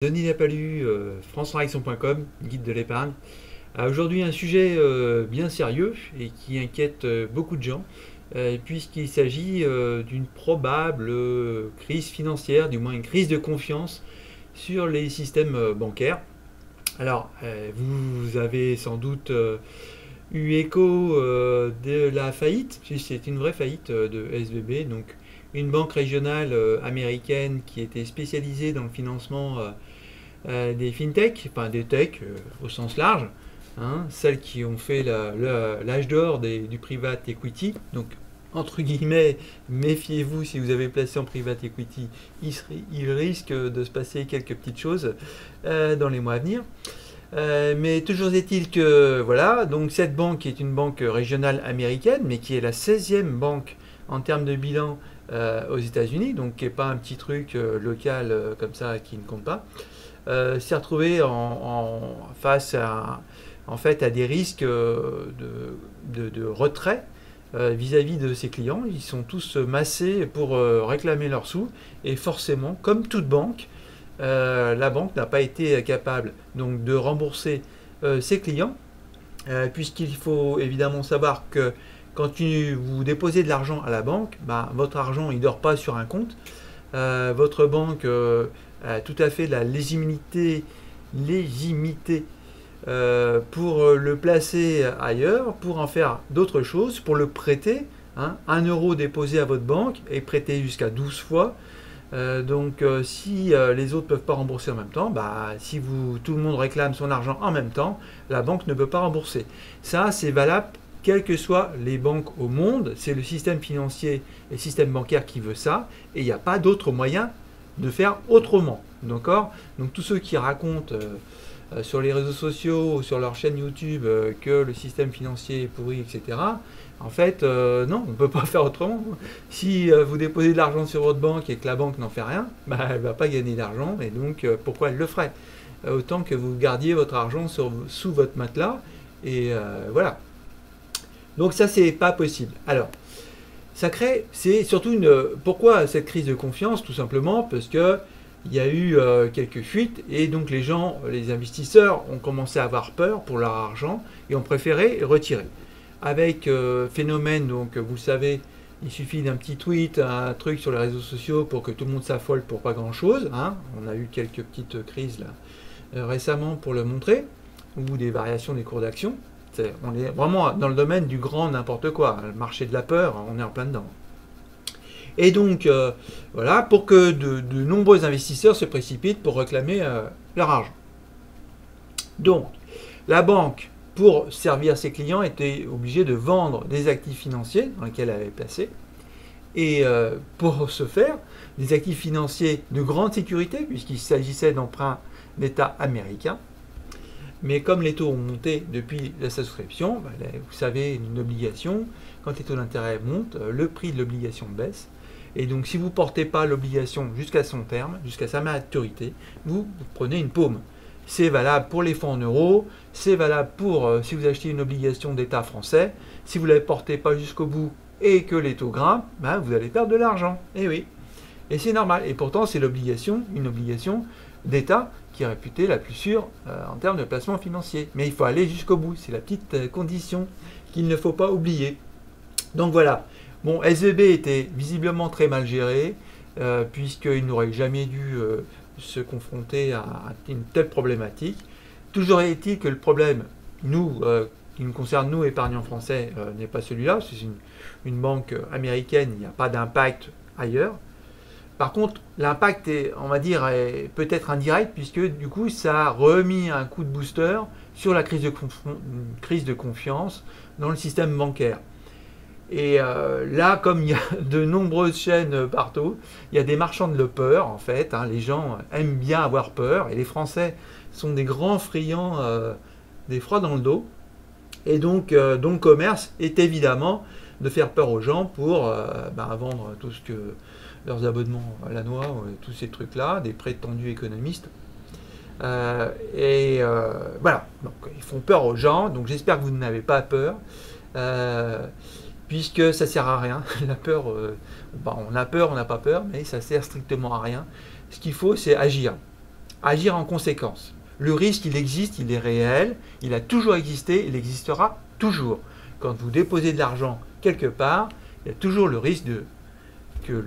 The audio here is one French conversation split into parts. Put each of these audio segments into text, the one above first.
Denis Lapalu, francetraction.com, guide de l'épargne. Aujourd'hui, un sujet bien sérieux et qui inquiète beaucoup de gens, puisqu'il s'agit d'une probable crise financière, du moins une crise de confiance sur les systèmes bancaires. Alors, vous avez sans doute eu écho de la faillite, c'est une vraie faillite de SVB, donc une banque régionale américaine qui était spécialisée dans le financement des fintech, enfin des tech au sens large, hein, celles qui ont fait l'âge d'or du private equity. Donc, entre guillemets, méfiez-vous si vous avez placé en private equity, il risque de se passer quelques petites choses dans les mois à venir. Mais toujours est-il que, voilà, donc cette banque est une banque régionale américaine, mais qui est la 16e banque en termes de bilan aux États-Unis, donc qui n'est pas un petit truc local comme ça qui ne compte pas. S'est retrouvé face en fait, à des risques de retrait vis-à-vis de ses clients. Ils sont tous massés pour réclamer leurs sous et forcément, comme toute banque, la banque n'a pas été capable donc, de rembourser ses clients, puisqu'il faut évidemment savoir que quand vous déposez de l'argent à la banque, votre argent il dort pas sur un compte. Votre banque a tout à fait la légitimité pour le placer ailleurs, pour en faire d'autres choses, pour le prêter. 1 euro déposé à votre banque est prêté jusqu'à 12 fois. Si les autres ne peuvent pas rembourser en même temps, si tout le monde réclame son argent en même temps, la banque ne peut pas rembourser. Ça, c'est valable quelles que soient les banques au monde. C'est le système financier et le système bancaire qui veut ça. Et il n'y a pas d'autre moyen de faire autrement. D'accord ? Donc tous ceux qui racontent sur les réseaux sociaux ou sur leur chaîne YouTube que le système financier est pourri, etc. En fait, non, on ne peut pas faire autrement. Si vous déposez de l'argent sur votre banque et que la banque n'en fait rien, elle ne va pas gagner d'argent. Et donc, pourquoi elle le ferait ? Autant que vous gardiez votre argent sous votre matelas. Et voilà. Donc ça, c'est pas possible. Alors, c'est surtout pourquoi cette crise de confiance ? Tout simplement parce que il y a eu quelques fuites et donc les investisseurs ont commencé à avoir peur pour leur argent et ont préféré retirer. Avec phénomène, donc vous le savez, il suffit d'un petit tweet, un truc sur les réseaux sociaux pour que tout le monde s'affole pour pas grand chose. On a eu quelques petites crises là, récemment pour le montrer, ou des variations des cours d'action. On est vraiment dans le domaine du grand n'importe quoi, le marché de la peur, on est en plein dedans. Et donc, voilà, pour que de nombreux investisseurs se précipitent pour réclamer leur argent. Donc, la banque, pour servir ses clients, était obligée de vendre des actifs financiers dans lesquels elle avait placé. Et pour ce faire, des actifs financiers de grande sécurité, puisqu'il s'agissait d'emprunts d'État américains. Mais comme les taux ont monté depuis sa souscription, vous savez, une obligation, quand les taux d'intérêt montent, le prix de l'obligation baisse. Et donc si vous ne portez pas l'obligation jusqu'à son terme, jusqu'à sa maturité, vous prenez une paume. C'est valable pour les fonds en euros, c'est valable pour si vous achetez une obligation d'État français. Si vous ne la portez pas jusqu'au bout et que les taux grimpent, vous allez perdre de l'argent. Et oui. Et c'est normal. Et pourtant, c'est une obligation d'État qui est réputée la plus sûre en termes de placement financier. Mais il faut aller jusqu'au bout. C'est la petite condition qu'il ne faut pas oublier. Donc voilà. Bon, SVB était visiblement très mal géré, puisqu'il n'aurait jamais dû se confronter à une telle problématique. Toujours est-il que le problème, qui nous concerne, nous, épargnants français, n'est pas celui-là. C'est une banque américaine, il n'y a pas d'impact ailleurs. Par contre, l'impact est, on va dire, est peut-être indirect, puisque du coup, ça a remis un coup de booster sur la crise de confiance dans le système bancaire. Et là, comme il y a de nombreuses chaînes partout, il y a des marchands de la peur, en fait. Les gens aiment bien avoir peur, et les Français sont des grands friands des froids dans le dos. Et donc le commerce est évidemment de faire peur aux gens pour vendre tout ce que leurs abonnements à la noix, tous ces trucs-là, des prétendus économistes. Voilà, donc ils font peur aux gens, donc j'espère que vous n'avez pas peur. Puisque ça sert à rien. La peur, on a peur, on n'a pas peur, mais ça sert strictement à rien. Ce qu'il faut, c'est agir. agir en conséquence. Le risque, il existe, il est réel, il a toujours existé, il existera toujours. Quand vous déposez de l'argent quelque part, il y a toujours le risque que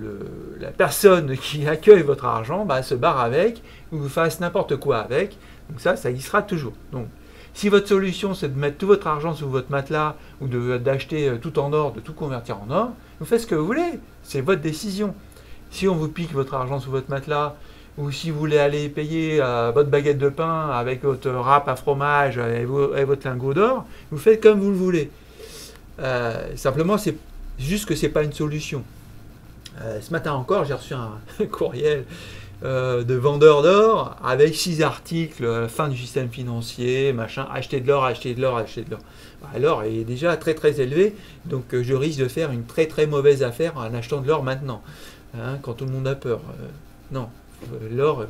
la personne qui accueille votre argent se barre avec ou vous fasse n'importe quoi avec. Donc ça existera toujours. Donc, si votre solution c'est de mettre tout votre argent sous votre matelas ou d'acheter tout en or, de tout convertir en or, vous faites ce que vous voulez. C'est votre décision. Si on vous pique votre argent sous votre matelas, ou si vous voulez aller payer votre baguette de pain avec votre râpe à fromage et votre lingot d'or, vous faites comme vous le voulez. Simplement, c'est juste que ce n'est pas une solution. Ce matin encore, j'ai reçu un courriel de vendeurs d'or avec 6 articles, fin du système financier, machin, acheter de l'or, acheter de l'or, acheter de l'or. L'or est déjà très très élevé, donc je risque de faire une très très mauvaise affaire en achetant de l'or maintenant, quand tout le monde a peur. Non. L'or,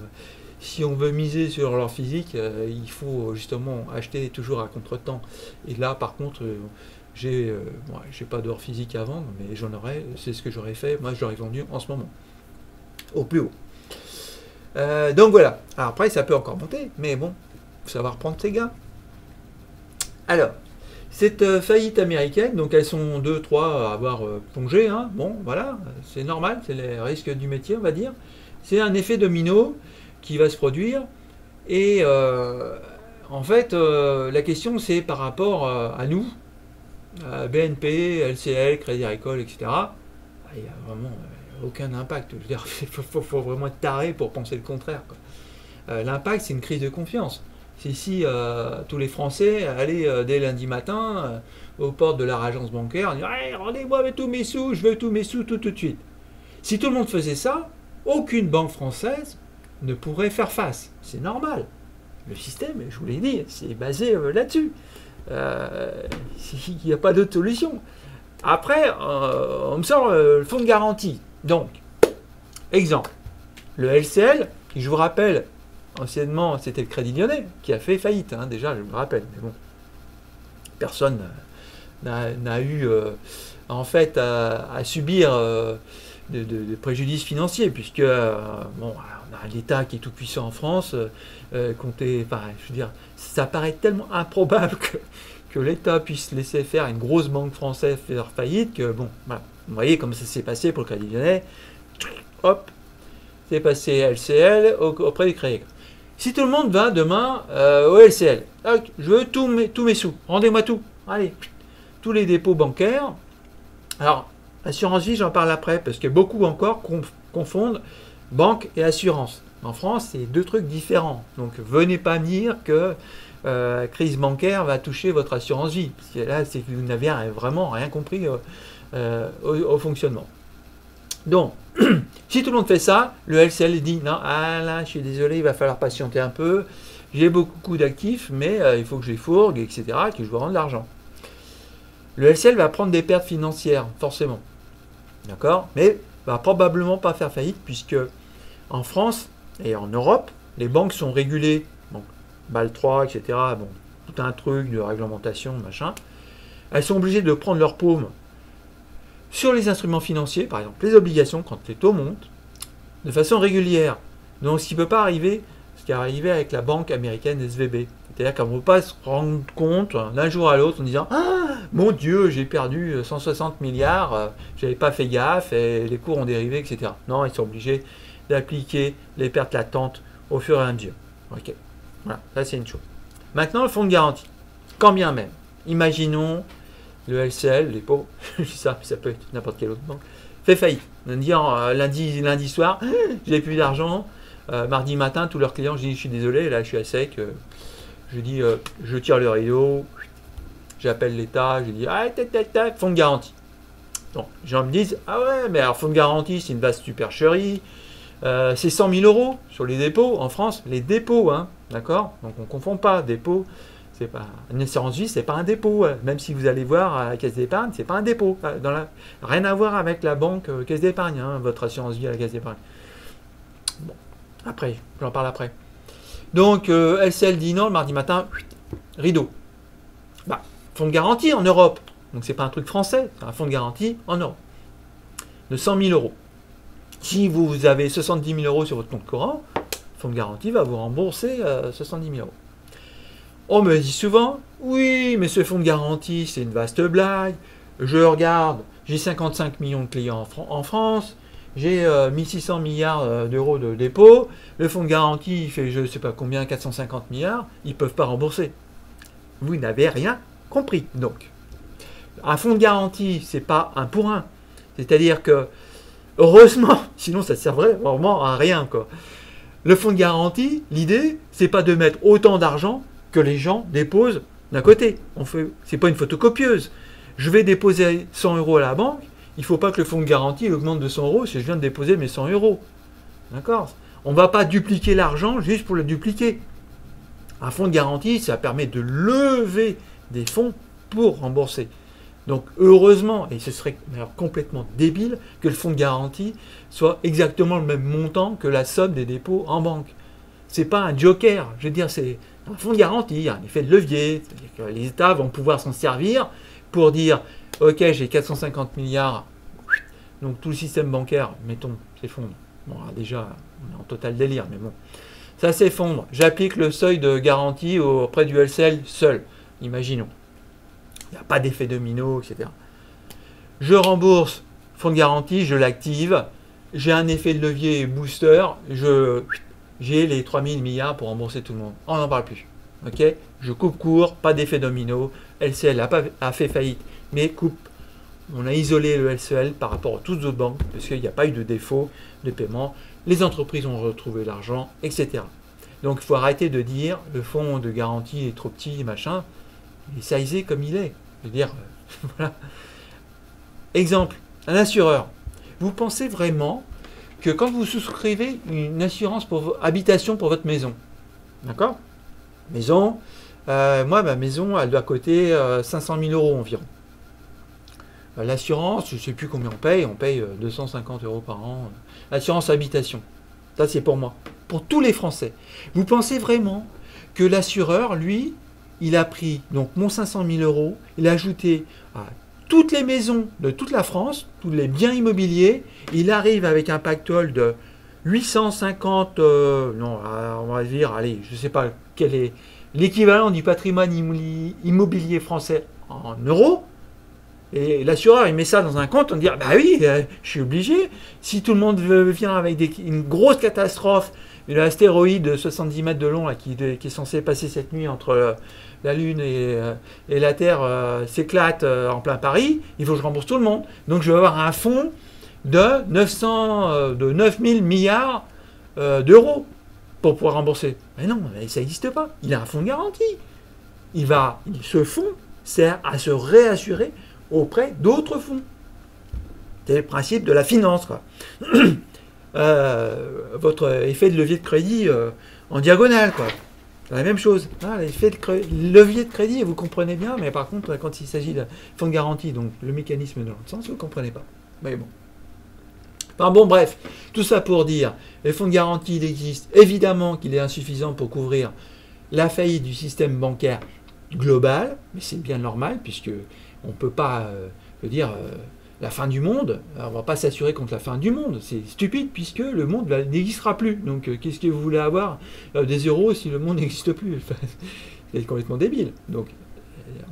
si on veut miser sur l'or physique, il faut justement acheter toujours à contre-temps. Et là, par contre, j'ai pas d'or physique à vendre, mais j'en aurais, c'est ce que j'aurais fait. Moi, je l'aurais vendu en ce moment, au plus haut. Donc voilà. Alors après, ça peut encore monter, mais bon, il faut savoir prendre ses gains. Alors, cette faillite américaine, donc elles sont 2-3 à avoir plongé. Bon, voilà, c'est normal, c'est les risques du métier, on va dire. C'est un effet domino qui va se produire et en fait la question c'est par rapport à nous, à BNP, LCL, Crédit Agricole, etc. Il n'y a vraiment aucun impact. Je veux dire, faut vraiment être taré pour penser le contraire, quoi. L'impact c'est une crise de confiance. C'est si tous les Français allaient dès lundi matin aux portes de leur agence bancaire et dire hey, rendez-moi avec tous mes sous, je veux tous mes sous tout de suite. Si tout le monde faisait ça, aucune banque française ne pourrait faire face. C'est normal. Le système, je vous l'ai dit, c'est basé là-dessus. Il n'y a pas d'autre solution. Après, on me sort le fonds de garantie. Donc, exemple, le LCL, qui je vous rappelle, anciennement, c'était le Crédit Lyonnais, qui a fait faillite, déjà, je me rappelle. Mais bon, personne n'a eu, en fait, à subir... de préjudices financiers, puisque bon, on a l'État qui est tout puissant en France, je veux dire, ça paraît tellement improbable que l'État puisse laisser faire une grosse banque française faire faillite que bon, voilà. Vous voyez comme ça s'est passé pour le Crédit Lyonnais, hop, c'est passé LCL auprès du Crédit. Si tout le monde va demain au LCL, je veux tous mes sous, rendez-moi tout, allez, tous les dépôts bancaires. Alors, assurance vie, j'en parle après, parce que beaucoup encore confondent banque et assurance. En France, c'est deux trucs différents. Donc, venez pas me dire que crise bancaire va toucher votre assurance vie. Parce que là, c'est que vous n'avez vraiment rien compris au fonctionnement. Donc, si tout le monde fait ça, le LCL dit non, là, je suis désolé, il va falloir patienter un peu. J'ai beaucoup d'actifs, mais il faut que je les fourgue, etc., que je vous rende l'argent. Le LCL va prendre des pertes financières, forcément. D'accord? Mais va probablement pas faire faillite, puisque en France et en Europe, les banques sont régulées. Donc, BAL 3, etc. Bon, tout un truc de réglementation, machin. Elles sont obligées de prendre leur paume sur les instruments financiers, par exemple les obligations, quand les taux montent, de façon régulière. Donc, ce qui ne peut pas arriver, ce qui est arrivé avec la banque américaine SVB. C'est-à-dire qu'on ne peut pas se rendre compte d'un jour à l'autre en disant « Ah, mon Dieu, j'ai perdu 160 milliards, j'avais pas fait gaffe, et les cours ont dérivé, etc. » Non, ils sont obligés d'appliquer les pertes latentes au fur et à mesure. Ok, voilà, ça c'est une chose. Maintenant, le fonds de garantie. Quand bien même, imaginons le LCL, les pauvres, je dis ça, ça peut être n'importe quelle autre banque, fait faillite. On dit lundi soir, j'ai plus d'argent. Mardi matin, tous leurs clients, je dis je suis désolé, là je suis à sec. Je dis je tire le rideau, j'appelle l'État, je dis fonds de garantie. Donc les gens me disent ah ouais, mais alors fonds de garantie c'est une vaste supercherie. C'est 100 000 euros sur les dépôts en France, les dépôts, d'accord. Donc on ne confond pas dépôt. C'est pas une assurance vie, c'est pas un dépôt. Même si vous allez voir à la caisse d'épargne, c'est pas un dépôt. Rien à voir avec la banque caisse d'épargne, votre assurance vie à la caisse d'épargne. Bon, après, j'en parle après. Donc LCL dit non le mardi matin, rideau. Fonds de garantie en Europe. Donc c'est pas un truc français, c'est un fonds de garantie en Europe. De 100 000 euros. Si vous avez 70 000 euros sur votre compte courant, fonds de garantie va vous rembourser 70 000 euros. On me dit souvent, oui, mais ce fonds de garantie, c'est une vaste blague. Je regarde, j'ai 55 millions de clients en France, j'ai 1600 milliards d'euros de dépôt, le fonds de garantie, il fait je ne sais pas combien, 450 milliards, ils ne peuvent pas rembourser. Vous n'avez rien compris. Donc, un fonds de garantie, ce n'est pas un pour un. C'est-à-dire que, heureusement, sinon ça ne servait vraiment à rien, quoi. Le fonds de garantie, l'idée, c'est pas de mettre autant d'argent que les gens déposent d'un côté. C'est pas une photocopieuse. Je vais déposer 100 euros à la banque, il ne faut pas que le fonds de garantie augmente de 100 euros si je viens de déposer mes 100 euros. D'accord? On ne va pas dupliquer l'argent juste pour le dupliquer. Un fonds de garantie, ça permet de lever des fonds pour rembourser. Donc heureusement, et ce serait complètement débile, que le fonds de garantie soit exactement le même montant que la somme des dépôts en banque. Ce n'est pas un joker, je veux dire, c'est un fonds de garantie, un effet de levier, c'est-à-dire que les États vont pouvoir s'en servir pour dire, ok, j'ai 450 milliards, donc tout le système bancaire, mettons, s'effondre. Bon, alors déjà, on est en total délire, mais bon. Ça s'effondre, j'applique le seuil de garantie auprès du LCL seul, imaginons. Il n'y a pas d'effet domino, etc. Je rembourse fonds de garantie, je l'active, j'ai un effet de levier booster, j'ai les 3000 milliards pour rembourser tout le monde. On n'en parle plus. Ok, je coupe court, pas d'effet domino. LCL a fait faillite, mais coupe. On a isolé le LCL par rapport à toutes les autres banques, parce qu'il n'y a pas eu de défaut de paiement. Les entreprises ont retrouvé l'argent, etc. Donc il faut arrêter de dire le fonds de garantie est trop petit, machin. Il est sizé comme il est. Je veux dire, voilà. Exemple, un assureur. Vous pensez vraiment que quand vous souscrivez une assurance pour habitation pour votre maison, d'accord? Maison, moi ma maison elle doit coûter 500 000 euros environ. L'assurance, je ne sais plus combien on paye 250 euros par an. L'assurance habitation, ça c'est pour moi, pour tous les Français. Vous pensez vraiment que l'assureur, lui, il a pris donc mon 500 000 euros, il a ajouté à toutes les maisons de toute la France, tous les biens immobiliers, il arrive avec un pactole de 850, non, on va dire, allez, je ne sais pas quel est l'équivalent du patrimoine immobilier français en euros. Et l'assureur, il met ça dans un compte, on dit, bah oui, je suis obligé. Si tout le monde vient avec une grosse catastrophe, l'astéroïde de 70 mètres de long là, qui est censé passer cette nuit entre la Lune et la Terre s'éclate en plein Paris, il faut que je rembourse tout le monde. Donc je vais avoir un fonds de 9000 milliards d'euros pour pouvoir rembourser. Mais non, ça n'existe pas. Il a un fonds de garantie. Ce fonds sert à se réassurer auprès d'autres fonds. C'est le principe de la finance, quoi. Votre effet de levier de crédit en diagonale, quoi. C'est la même chose. L'effet de levier de crédit, vous comprenez bien, mais par contre, quand il s'agit de fonds de garantie, donc le mécanisme dans l'autre sens, vous ne comprenez pas. Mais bon. Enfin bon, bref, tout ça pour dire, les fonds de garantie, il existe. Évidemment qu'il est insuffisant pour couvrir la faillite du système bancaire global, mais c'est bien normal, puisque on ne peut pas dire la fin du monde, on ne va pas s'assurer contre la fin du monde, c'est stupide puisque le monde n'existera plus. Donc qu'est-ce que vous voulez avoir des euros si le monde n'existe plus? C'est complètement débile. Donc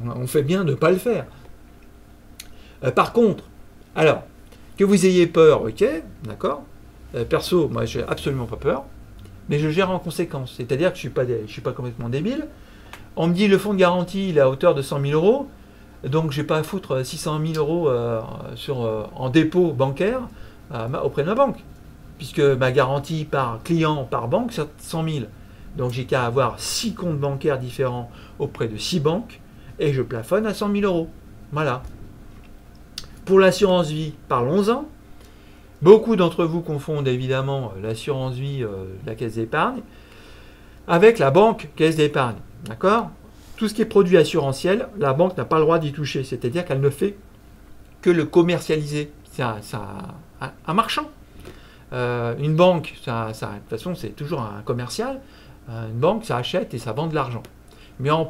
on fait bien de ne pas le faire. Par contre, alors, que vous ayez peur, ok, d'accord. Perso, moi j'ai absolument pas peur, mais je gère en conséquence. C'est-à-dire que je ne suis pas complètement débile. On me dit le fonds de garantie il est à hauteur de 100 000 euros. Donc, je n'ai pas à foutre 600 000 euros en dépôt bancaire auprès de ma banque. Puisque ma garantie par client, par banque, c'est 100 000. Donc, j'ai qu'à avoir 6 comptes bancaires différents auprès de 6 banques et je plafonne à 100 000 euros. Voilà. Pour l'assurance vie, parlons-en. Beaucoup d'entre vous confondent évidemment l'assurance vie de la caisse d'épargne avec la banque caisse d'épargne. D'accord ? Tout ce qui est produit assurantiel, la banque n'a pas le droit d'y toucher. C'est-à-dire qu'elle ne fait que le commercialiser. C'est un marchand. Une banque, de toute façon, c'est toujours un commercial. Une banque, ça achète et ça vend de l'argent. Mais un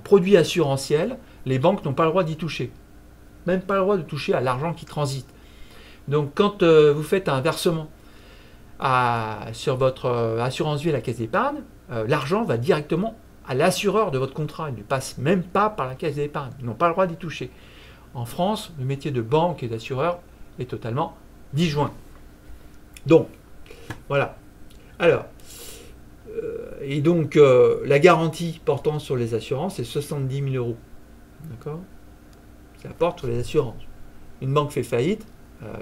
produit assurantiel, les banques n'ont pas le droit d'y toucher. Même pas le droit de toucher à l'argent qui transite. Donc, quand vous faites un versement sur votre assurance vie à la caisse d'épargne, l'argent va directement à l'assureur de votre contrat. Il ne passe même pas par la caisse d'épargne. Ils n'ont pas le droit d'y toucher. En France, le métier de banque et d'assureur est totalement disjoint. Donc, voilà. Alors, et donc, la garantie portant sur les assurances, c'est 70 000 euros. D'accord? Ça porte sur les assurances. Une banque fait faillite,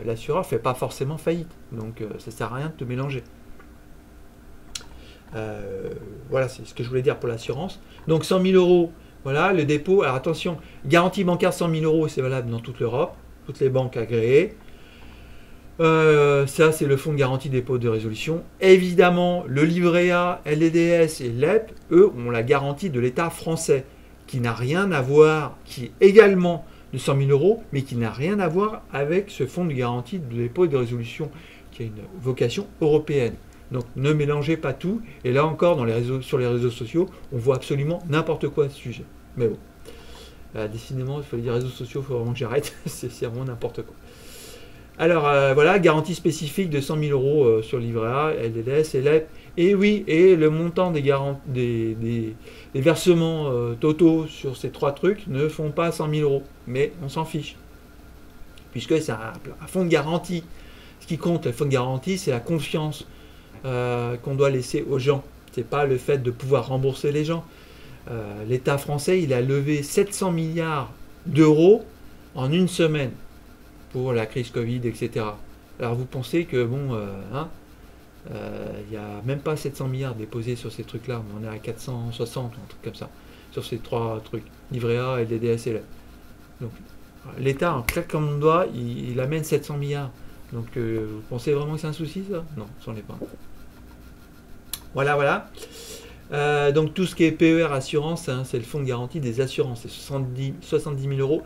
l'assureur ne fait pas forcément faillite. Donc, ça ne sert à rien de te mélanger. Voilà, c'est ce que je voulais dire pour l'assurance. Donc, 100 000 euros, voilà, le dépôt. Alors, attention, garantie bancaire 100 000 euros, c'est valable dans toute l'Europe, toutes les banques agréées. Ça, c'est le fonds de garantie dépôt de résolution. Évidemment, le livret A, LDDS et l'EP, eux, ont la garantie de l'État français, qui n'a rien à voir, qui est également de 100 000 euros, mais qui n'a rien à voir avec ce fonds de garantie de dépôt de résolution, qui a une vocation européenne. Donc, ne mélangez pas tout. Et là encore, sur les réseaux sociaux, on voit absolument n'importe quoi à ce sujet. Mais bon, décidément, il faut les réseaux sociaux, il faut vraiment que j'arrête. C'est vraiment n'importe quoi. Alors voilà, garantie spécifique de 100 000 euros sur le livret A, LDDS et LEP. Et oui, et le montant des versements totaux sur ces trois trucs ne font pas 100 000 euros. Mais on s'en fiche. Puisque c'est un fonds de garantie. Ce qui compte, le fonds de garantie, c'est la confiance qu'on doit laisser aux gens. Ce n'est pas le fait de pouvoir rembourser les gens. L'État français, il a levé 700 milliards d'euros en une semaine pour la crise Covid, etc. Alors vous pensez que bon, il n'y a même pas 700 milliards déposés sur ces trucs-là, mais on est à 460, un truc comme ça, sur ces trois trucs, livret A, LDDS et LEP. Donc l'État, en claquant de doigt, il amène 700 milliards. Donc vous pensez vraiment que c'est un souci, ça? Non, ça n'en est pas. Voilà, voilà. Donc tout ce qui est PER assurance, hein, c'est le fonds de garantie des assurances, c'est 70 000 euros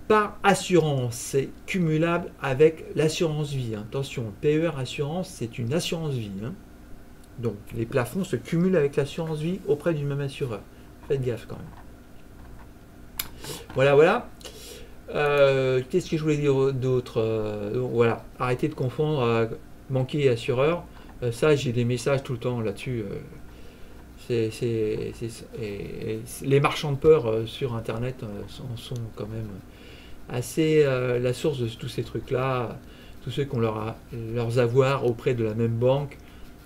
par assurance, c'est cumulable avec l'assurance vie. Hein. Attention, PER assurance, c'est une assurance vie. Hein. Donc les plafonds se cumulent avec l'assurance vie auprès du même assureur. Faites gaffe quand même. Voilà, voilà. Qu'est-ce que je voulais dire d'autre? Voilà, arrêtez de confondre banquier et assureur. Ça, j'ai des messages tout le temps là-dessus. Les marchands de peur sur Internet sont quand même assez la source de tous ces trucs-là. Tous ceux qui ont leurs avoirs auprès de la même banque.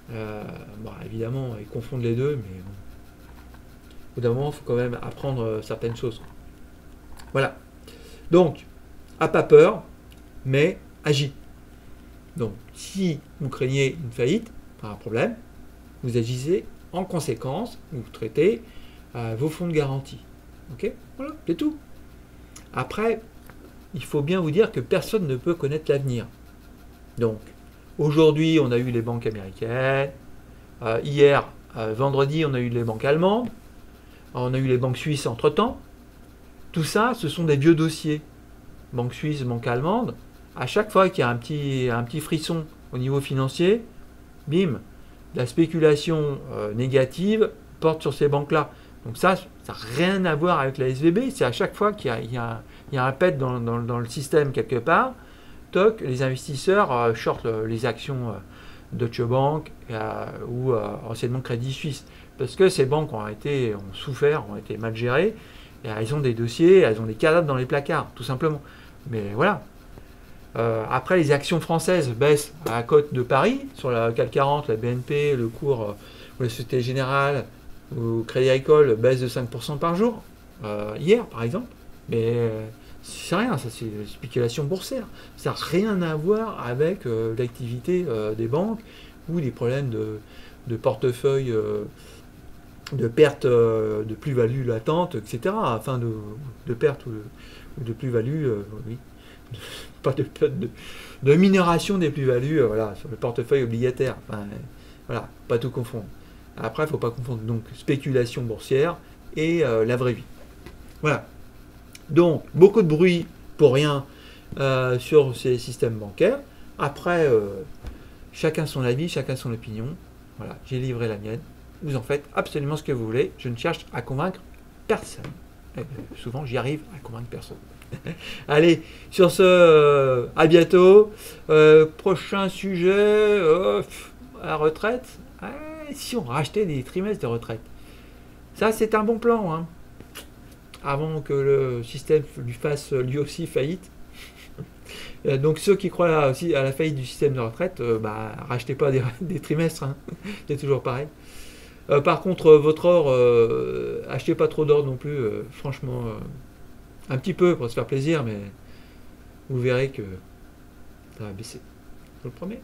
Bon, évidemment, ils confondent les deux, mais bon. Au bout d'un moment, il faut quand même apprendre certaines choses. Voilà. Donc, à pas peur, mais agis. Donc, si vous craignez une faillite, pas un problème, vous agissez en conséquence, vous traitez vos fonds de garantie. Ok? Voilà, c'est tout. Après, il faut bien vous dire que personne ne peut connaître l'avenir. Donc, aujourd'hui, on a eu les banques américaines. Hier, vendredi, on a eu les banques allemandes. On a eu les banques suisses entre-temps. Tout ça, ce sont des vieux dossiers. Banque suisse, banque allemande. À chaque fois qu'il y a un petit frisson au niveau financier, bim, la spéculation négative porte sur ces banques-là. Donc ça n'a rien à voir avec la SVB. C'est à chaque fois qu'il y a un pet dans le système quelque part, toc, les investisseurs shortent les actions Deutsche Bank ou anciennement Crédit Suisse. Parce que ces banques ont souffert, ont été mal gérées. Et elles ont des dossiers, elles ont des cadavres dans les placards, tout simplement. Mais voilà. Après, les actions françaises baissent à la côte de Paris, sur la CAC 40, la BNP, le cours ou la Société Générale ou Crédit Agricole baisse de 5% par jour, hier par exemple. Mais c'est rien, ça c'est une spéculation boursière. Ça n'a rien à voir avec l'activité des banques ou les problèmes de portefeuille, de perte de plus-value latente, etc. Enfin, de perte ou de plus-value, oui. Pas de minoration des plus-values voilà, sur le portefeuille obligataire. Enfin, voilà, pas tout confondre. Après, il ne faut pas confondre donc spéculation boursière et la vraie vie. Voilà. Donc, beaucoup de bruit pour rien sur ces systèmes bancaires. Après, chacun son avis, chacun son opinion. Voilà, j'ai livré la mienne. Vous en faites absolument ce que vous voulez. Je ne cherche à convaincre personne. Souvent, j'y arrive à convaincre personne. Allez, sur ce, à bientôt. Prochain sujet, la retraite. Si on rachetait des trimestres de retraite, ça c'est un bon plan, hein. Avant que le système lui fasse lui aussi faillite. Donc ceux qui croient aussi à la faillite du système de retraite, rachetez pas des trimestres, hein. C'est toujours pareil. Par contre, votre or, achetez pas trop d'or non plus, franchement, un petit peu pour se faire plaisir, mais vous verrez que ça va baisser. Je vous le promets.